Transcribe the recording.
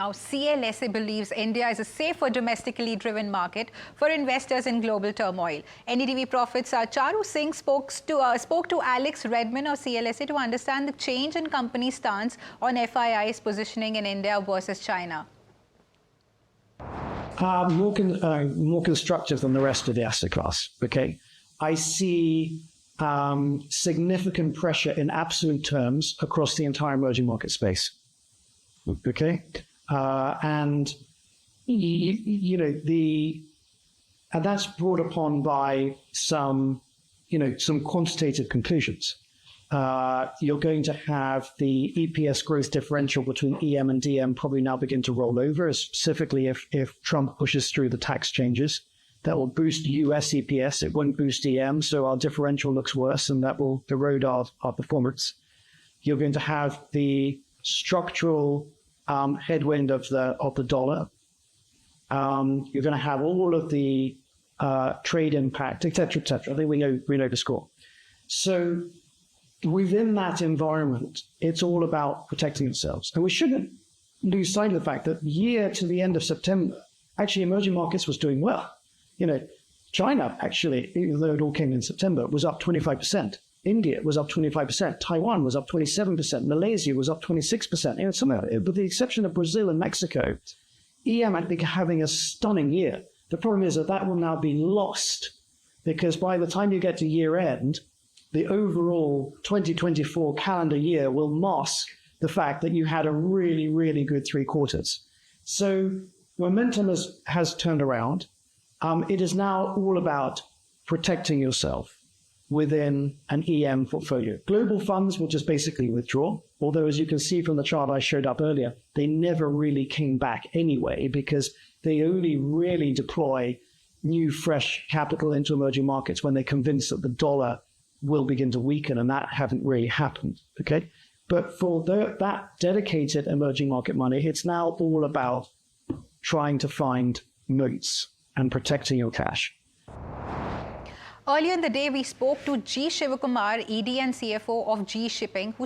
Now, CLSA believes India is a safer domestically driven market for investors in global turmoil. NDTV Profit's Charu Singh spoke to Alex Redman of CLSA to understand the change in company stance on FII's positioning in India versus China. More constructive than the rest of the asset class. Okay, I see significant pressure in absolute terms across the entire emerging market space. Okay. And that's brought upon by some quantitative conclusions. You're going to have the EPS growth differential between EM and DM probably now begin to roll over, specifically if Trump pushes through the tax changes. That will boost US EPS. It won't boost EM, so our differential looks worse, and that will erode our performance. You're going to have the structural headwind of the dollar. You're going to have all of the trade impact, et cetera, et cetera. I think we know the score. So within that environment, it's all about protecting yourselves. And we shouldn't lose sight of the fact that year to the end of September, actually emerging markets was doing well. China actually, even though it all came in September, was up 25%. India was up 25%. Taiwan was up 27%. Malaysia was up 26%. With the exception of Brazil and Mexico, EM, I think, having a stunning year. The problem is that will now be lost because by the time you get to year end, the overall 2024 calendar year will mask the fact that you had a really, really good 3 quarters. So momentum has turned around. It is now all about protecting yourself within an EM portfolio. Global funds will just basically withdraw, although as you can see from the chart I showed up earlier, they never really came back anyway because they only really deploy new, fresh capital into emerging markets when they're convinced that the dollar will begin to weaken, and that hasn't really happened, okay? But for that dedicated emerging market money, it's now all about trying to find moats and protecting your cash. Earlier in the day, we spoke to G. Shivakumar, ED and CFO of G Shipping, who